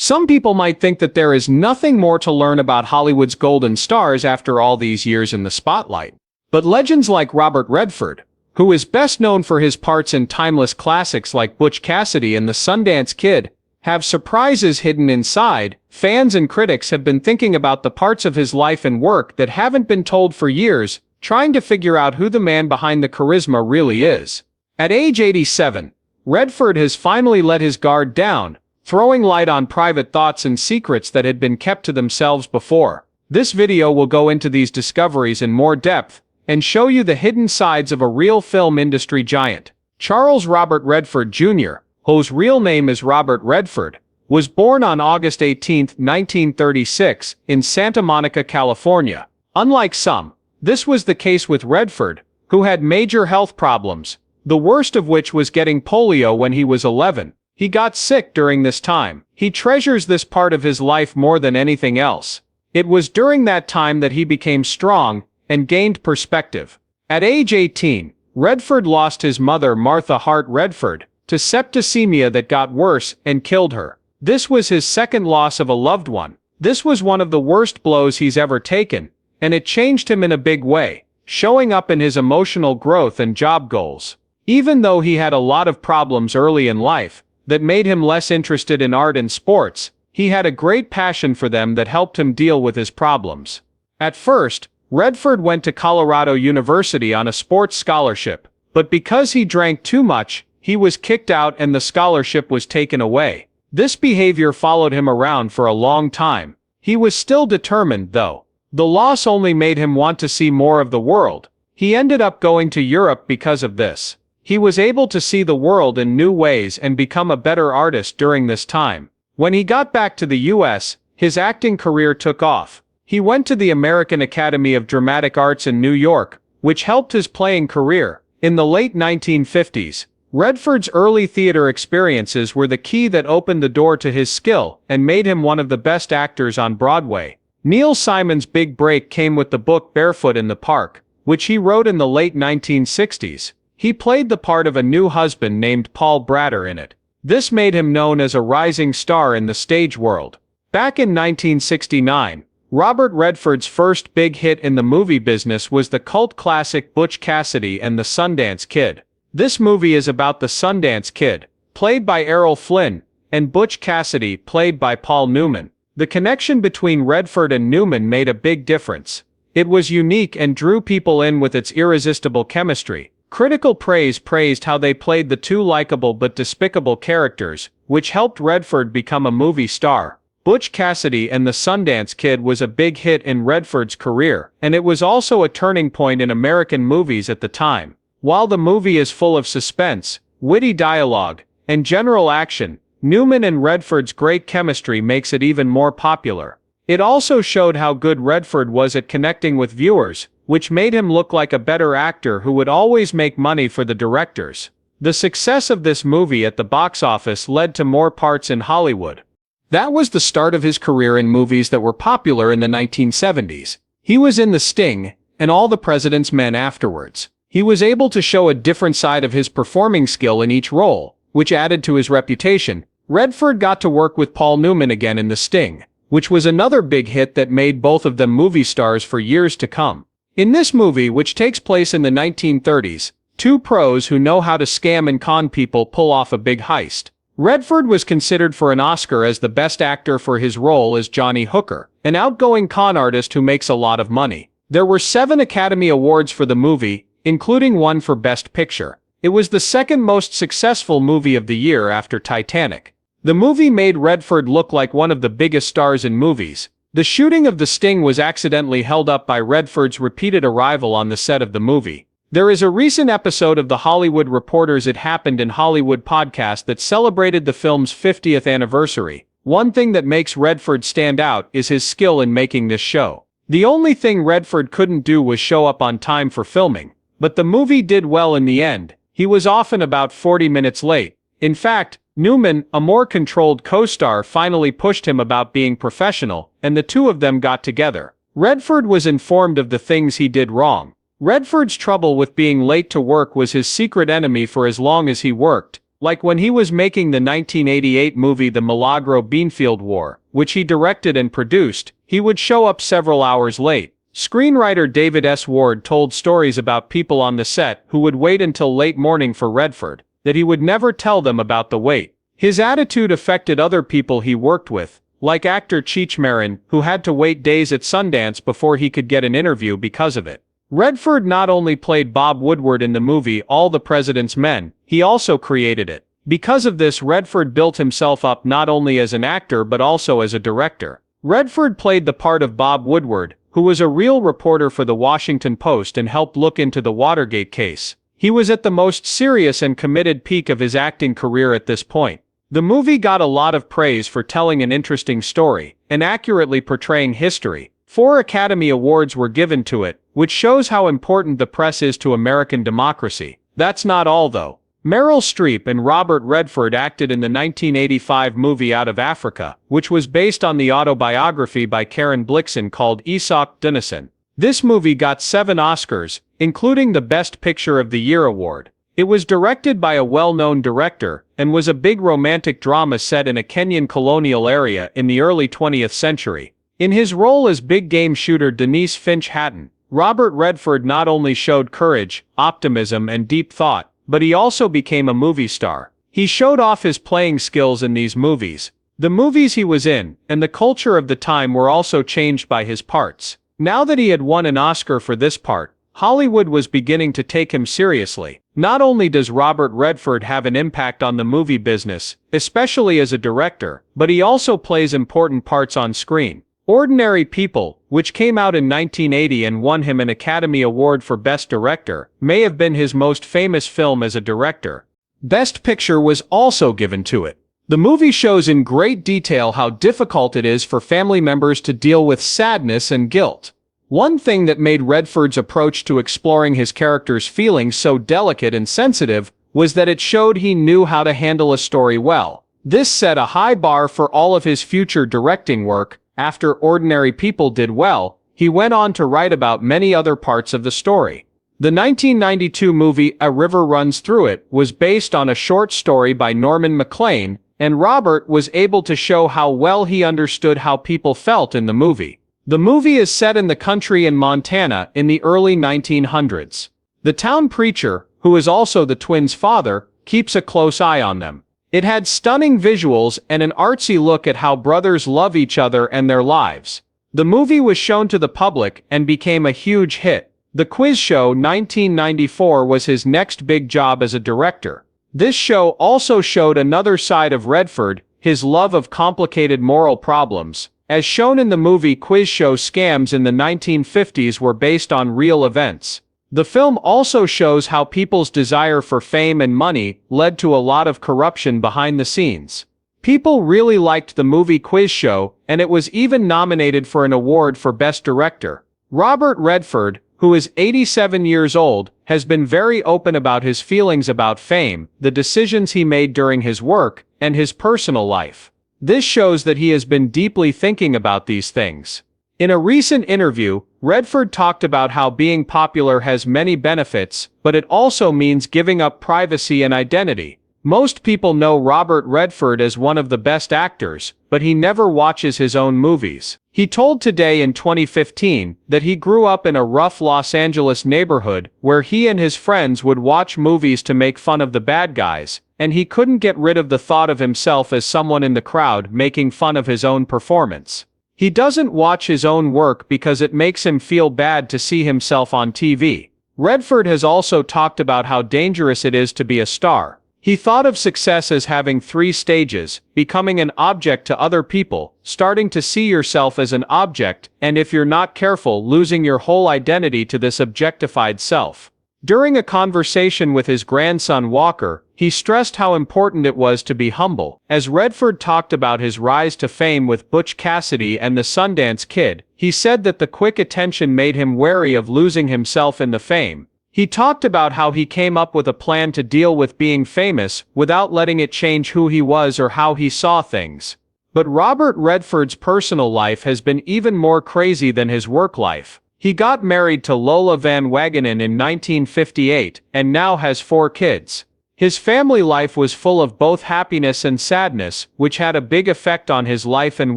Some people might think that there is nothing more to learn about Hollywood's golden stars after all these years in the spotlight. But legends like Robert Redford, who is best known for his parts in timeless classics like Butch Cassidy and the Sundance Kid, have surprises hidden inside. Fans and critics have been thinking about the parts of his life and work that haven't been told for years, trying to figure out who the man behind the charisma really is. At age 87, Redford has finally let his guard down, throwing light on private thoughts and secrets that had been kept to themselves before. This video will go into these discoveries in more depth and show you the hidden sides of a real film industry giant. Charles Robert Redford Jr., whose real name is Robert Redford, was born on August 18, 1936, in Santa Monica, California. Unlike some, this was the case with Redford, who had major health problems, the worst of which was getting polio when he was 11. He got sick during this time. He treasures this part of his life more than anything else. It was during that time that he became strong and gained perspective. At age 18, Redford lost his mother Martha Hart Redford to septicemia that got worse and killed her. This was his second loss of a loved one. This was one of the worst blows he's ever taken, and it changed him in a big way, showing up in his emotional growth and job goals. Even though he had a lot of problems early in life that made him less interested in art and sports, he had a great passion for them that helped him deal with his problems. At first, Redford went to Colorado University on a sports scholarship, but because he drank too much, he was kicked out and the scholarship was taken away. This behavior followed him around for a long time. He was still determined, though. The loss only made him want to see more of the world. He ended up going to Europe because of this. He was able to see the world in new ways and become a better artist during this time. When he got back to the US, his acting career took off. He went to the American Academy of Dramatic Arts in New York, which helped his playing career. In the late 1950s, Redford's early theater experiences were the key that opened the door to his skill and made him one of the best actors on Broadway. Neil Simon's big break came with the book Barefoot in the Park, which he wrote in the late 1960s. He played the part of a new husband named Paul Bratter in it. This made him known as a rising star in the stage world. Back in 1969, Robert Redford's first big hit in the movie business was the cult classic Butch Cassidy and the Sundance Kid. This movie is about the Sundance Kid, played by Errol Flynn, and Butch Cassidy, played by Paul Newman. The connection between Redford and Newman made a big difference. It was unique and drew people in with its irresistible chemistry. Critical praise praised how they played the two likable but despicable characters, which helped Redford become a movie star. Butch Cassidy and the Sundance Kid was a big hit in Redford's career, and it was also a turning point in American movies at the time. While the movie is full of suspense, witty dialogue, and general action, Newman and Redford's great chemistry makes it even more popular. It also showed how good Redford was at connecting with viewers, which made him look like a better actor who would always make money for the directors. The success of this movie at the box office led to more parts in Hollywood. That was the start of his career in movies that were popular in the 1970s. He was in The Sting and All the President's Men afterwards. He was able to show a different side of his performing skill in each role, which added to his reputation. Redford got to work with Paul Newman again in The Sting, which was another big hit that made both of them movie stars for years to come. In this movie, which takes place in the 1930s, two pros who know how to scam and con people pull off a big heist. Redford was considered for an Oscar as the best actor for his role as Johnny Hooker, an outgoing con artist who makes a lot of money. There were 7 Academy Awards for the movie, including one for Best Picture. It was the second most successful movie of the year after Titanic. The movie made Redford look like one of the biggest stars in movies. The shooting of The Sting was accidentally held up by Redford's repeated arrival on the set of the movie. There is a recent episode of the Hollywood Reporter's It Happened in Hollywood podcast that celebrated the film's 50th anniversary. One thing that makes Redford stand out is his skill in making this show. The only thing Redford couldn't do was show up on time for filming, but the movie did well in the end. He was often about 40 minutes late. In fact, Newman, a more controlled co-star, finally pushed him about being professional, and the two of them got together. Redford was informed of the things he did wrong. Redford's trouble with being late to work was his secret enemy for as long as he worked. Like when he was making the 1988 movie The Milagro Beanfield War, which he directed and produced, he would show up several hours late. Screenwriter David S. Ward told stories about people on the set who would wait until late morning for Redford, that he would never tell them about the wait. His attitude affected other people he worked with, like actor Cheech Marin, who had to wait days at Sundance before he could get an interview because of it. Redford not only played Bob Woodward in the movie All the President's Men, he also created it. Because of this, Redford built himself up not only as an actor but also as a director. Redford played the part of Bob Woodward, who was a real reporter for the Washington Post and helped look into the Watergate case. He was at the most serious and committed peak of his acting career at this point. The movie got a lot of praise for telling an interesting story and accurately portraying history. 4 Academy Awards were given to it, which shows how important the press is to American democracy. That's not all though. Meryl Streep and Robert Redford acted in the 1985 movie Out of Africa, which was based on the autobiography by Karen Blixen called Isak Dinesen. This movie got 7 Oscars, including the Best Picture of the Year award. It was directed by a well-known director, and was a big romantic drama set in a Kenyan colonial area in the early 20th century. In his role as big game shooter Denise Finch Hatton, Robert Redford not only showed courage, optimism and deep thought, but he also became a movie star. He showed off his playing skills in these movies. The movies he was in, and the culture of the time were also changed by his parts. Now that he had won an Oscar for this part, Hollywood was beginning to take him seriously. Not only does Robert Redford have an impact on the movie business, especially as a director, but he also plays important parts on screen. Ordinary People, which came out in 1980 and won him an Academy Award for Best Director, may have been his most famous film as a director. Best Picture was also given to it. The movie shows in great detail how difficult it is for family members to deal with sadness and guilt. One thing that made Redford's approach to exploring his character's feelings so delicate and sensitive was that it showed he knew how to handle a story well. This set a high bar for all of his future directing work. After Ordinary People did well, he went on to write about many other parts of the story. The 1992 movie A River Runs Through It was based on a short story by Norman Maclean, and Robert was able to show how well he understood how people felt in the movie. The movie is set in the country in Montana in the early 1900s. The town preacher, who is also the twins' father, keeps a close eye on them. It had stunning visuals and an artsy look at how brothers love each other and their lives. The movie was shown to the public and became a huge hit. The Quiz Show 1994 was his next big job as a director. This show also showed another side of Redford, his love of complicated moral problems. As shown in the movie Quiz Show, scams in the 1950s were based on real events. The film also shows how people's desire for fame and money led to a lot of corruption behind the scenes. People really liked the movie Quiz Show, and it was even nominated for an award for Best Director. Robert Redford, who is 87 years old, has been very open about his feelings about fame, the decisions he made during his work, and his personal life. This shows that he has been deeply thinking about these things. In a recent interview, Redford talked about how being popular has many benefits, but it also means giving up privacy and identity. Most people know Robert Redford as one of the best actors, but he never watches his own movies. He told Today in 2015 that he grew up in a rough Los Angeles neighborhood where he and his friends would watch movies to make fun of the bad guys, and he couldn't get rid of the thought of himself as someone in the crowd making fun of his own performance. He doesn't watch his own work because it makes him feel bad to see himself on TV. Redford has also talked about how dangerous it is to be a star. He thought of success as having 3 stages: becoming an object to other people, starting to see yourself as an object, and if you're not careful, losing your whole identity to this objectified self. During a conversation with his grandson Walker, he stressed how important it was to be humble. As Redford talked about his rise to fame with Butch Cassidy and the Sundance Kid, he said that the quick attention made him wary of losing himself in the fame. He talked about how he came up with a plan to deal with being famous without letting it change who he was or how he saw things. But Robert Redford's personal life has been even more crazy than his work life. He got married to Lola Van Wagenen in 1958 and now has 4 kids. His family life was full of both happiness and sadness, which had a big effect on his life and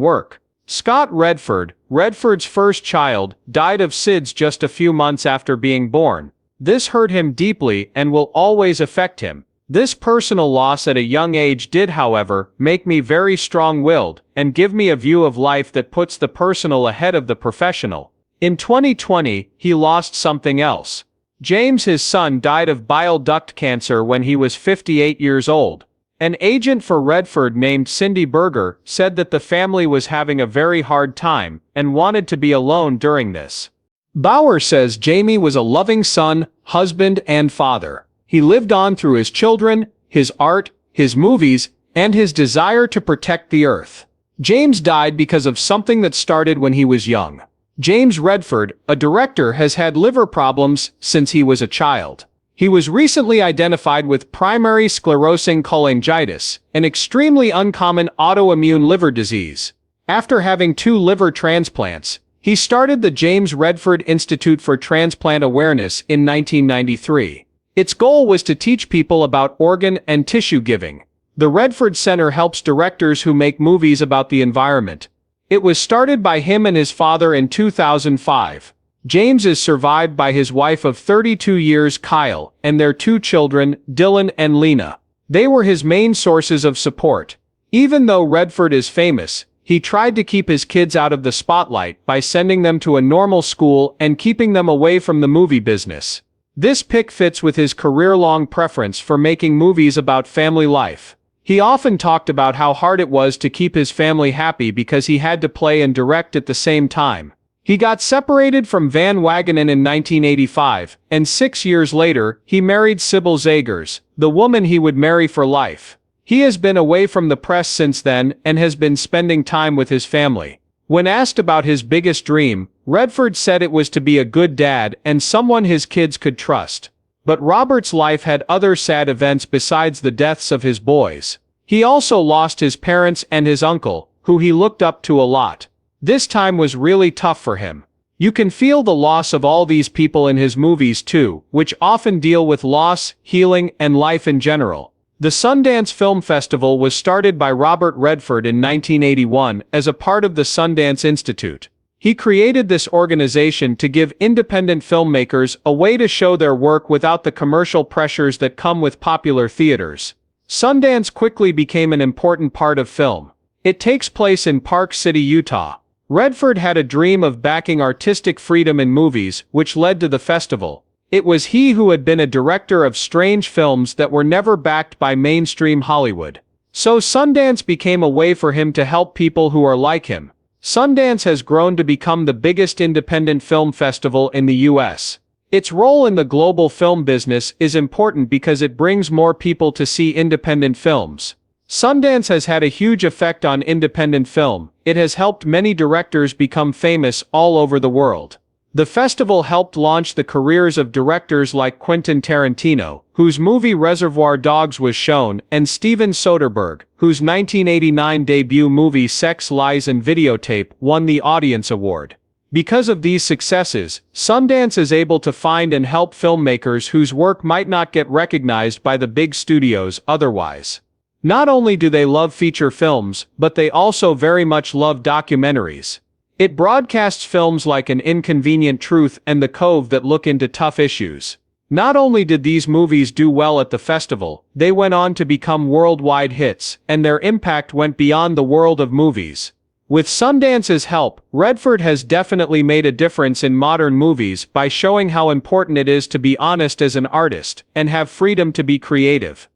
work. Scott Redford, Redford's first child, died of SIDS just a few months after being born. This hurt him deeply and will always affect him. This personal loss at a young age did, however, make me very strong-willed and give me a view of life that puts the personal ahead of the professional. In 2020, he lost something else. James, his son, died of bile duct cancer when he was 58 years old. An agent for Redford named Cindy Berger said that the family was having a very hard time and wanted to be alone during this. Bauer says Jamie was a loving son, husband, and father. He lived on through his children, his art, his movies, and his desire to protect the earth. James died because of something that started when he was young. James Redford, a director, has had liver problems since he was a child. He was recently identified with primary sclerosing cholangitis, an extremely uncommon autoimmune liver disease. After having 2 liver transplants, he started the James Redford Institute for Transplant Awareness in 1993. Its goal was to teach people about organ and tissue giving. The Redford Center helps directors who make movies about the environment. It was started by him and his father in 2005. James is survived by his wife of 32 years, Kyle, and their 2 children, Dylan and Lena. They were his main sources of support. Even though Redford is famous, he tried to keep his kids out of the spotlight by sending them to a normal school and keeping them away from the movie business. This pick fits with his career-long preference for making movies about family life. He often talked about how hard it was to keep his family happy because he had to play and direct at the same time. He got separated from Van Wagenen in 1985, and 6 years later, he married Sybil Zagers, the woman he would marry for life. He has been away from the press since then and has been spending time with his family. When asked about his biggest dream, Redford said it was to be a good dad and someone his kids could trust. But Robert's life had other sad events besides the deaths of his boys. He also lost his parents and his uncle, who he looked up to a lot. This time was really tough for him. You can feel the loss of all these people in his movies too, which often deal with loss, healing, and life in general. The Sundance Film Festival was started by Robert Redford in 1981 as a part of the Sundance Institute. He created this organization to give independent filmmakers a way to show their work without the commercial pressures that come with popular theaters. Sundance quickly became an important part of film. It takes place in Park City, Utah. Redford had a dream of backing artistic freedom in movies, which led to the festival. It was he who had been a director of strange films that were never backed by mainstream Hollywood. So Sundance became a way for him to help people who are like him. Sundance has grown to become the biggest independent film festival in the U.S. Its role in the global film business is important because it brings more people to see independent films. Sundance has had a huge effect on independent film. It has helped many directors become famous all over the world. The festival helped launch the careers of directors like Quentin Tarantino, whose movie Reservoir Dogs was shown, and Steven Soderbergh, whose 1989 debut movie Sex, Lies and Videotape won the Audience Award. Because of these successes, Sundance is able to find and help filmmakers whose work might not get recognized by the big studios otherwise. Not only do they love feature films, but they also very much love documentaries. It broadcasts films like An Inconvenient Truth and The Cove that look into tough issues. Not only did these movies do well at the festival, they went on to become worldwide hits, and their impact went beyond the world of movies. With Sundance's help, Redford has definitely made a difference in modern movies by showing how important it is to be honest as an artist and have freedom to be creative.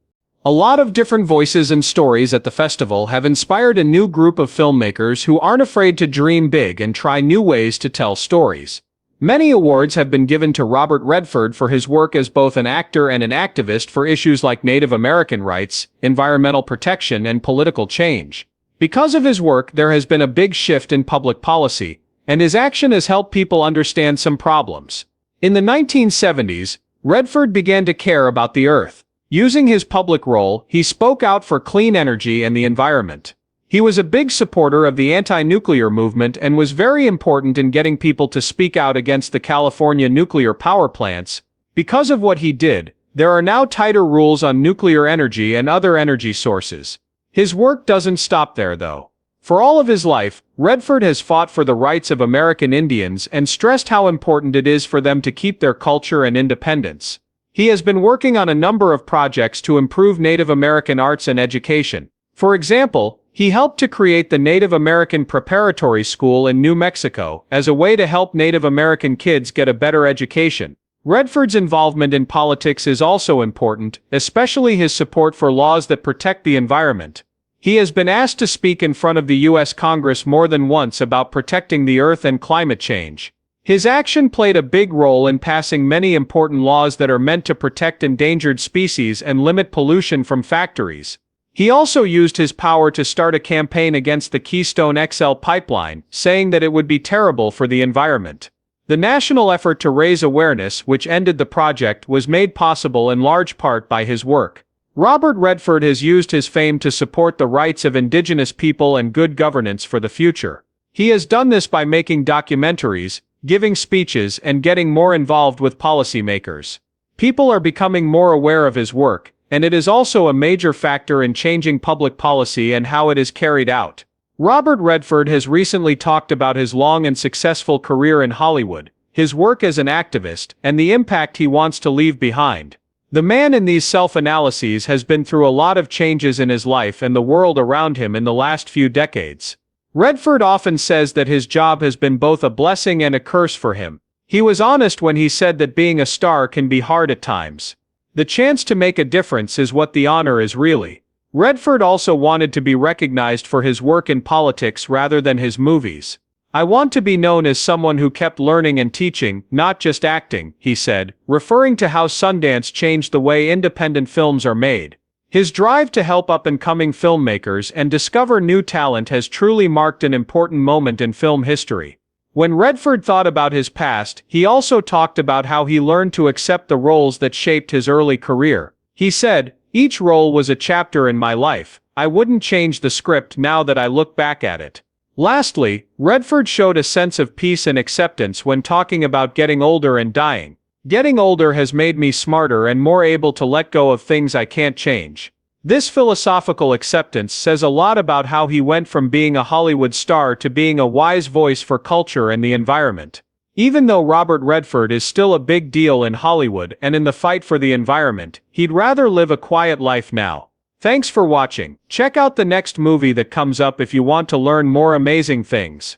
A lot of different voices and stories at the festival have inspired a new group of filmmakers who aren't afraid to dream big and try new ways to tell stories. Many awards have been given to Robert Redford for his work as both an actor and an activist for issues like Native American rights, environmental protection, and political change. Because of his work, there has been a big shift in public policy, and his action has helped people understand some problems. In the 1970s, Redford began to care about the earth. Using his public role, he spoke out for clean energy and the environment. He was a big supporter of the anti-nuclear movement and was very important in getting people to speak out against the California nuclear power plants. Because of what he did, There are now tighter rules on nuclear energy and other energy sources. His work doesn't stop there, though. For all of his life, Redford has fought for the rights of American Indians and stressed how important it is for them to keep their culture and independence. He has been working on a number of projects to improve Native American arts and education. For example, he helped to create the Native American Preparatory School in New Mexico as a way to help Native American kids get a better education. Redford's involvement in politics is also important, especially his support for laws that protect the environment. He has been asked to speak in front of the U.S. Congress more than once about protecting the Earth and climate change. His action played a big role in passing many important laws that are meant to protect endangered species and limit pollution from factories. He also used his power to start a campaign against the Keystone XL pipeline, saying that it would be terrible for the environment. The national effort to raise awareness, which ended the project, was made possible in large part by his work. Robert Redford has used his fame to support the rights of indigenous people and good governance for the future. He has done this by making documentaries, giving speeches, and getting more involved with policymakers. People are becoming more aware of his work, and it is also a major factor in changing public policy and how it is carried out. Robert Redford has recently talked about his long and successful career in Hollywood, his work as an activist, and the impact he wants to leave behind. The man in these self-analyses has been through a lot of changes in his life and the world around him in the last few decades. Redford often says that his job has been both a blessing and a curse for him. He was honest when he said that being a star can be hard at times. The chance to make a difference is what the honor is really. Redford also wanted to be recognized for his work in politics rather than his movies. "I want to be known as someone who kept learning and teaching, not just acting," he said, referring to how Sundance changed the way independent films are made. His drive to help up-and-coming filmmakers and discover new talent has truly marked an important moment in film history. When Redford thought about his past, he also talked about how he learned to accept the roles that shaped his early career. He said, "Each role was a chapter in my life. I wouldn't change the script now that I look back at it." Lastly, Redford showed a sense of peace and acceptance when talking about getting older and dying. "Getting older has made me smarter and more able to let go of things I can't change." This philosophical acceptance says a lot about how he went from being a Hollywood star to being a wise voice for culture and the environment. Even though Robert Redford is still a big deal in Hollywood and in the fight for the environment, he'd rather live a quiet life now. Thanks for watching. Check out the next movie that comes up if you want to learn more amazing things.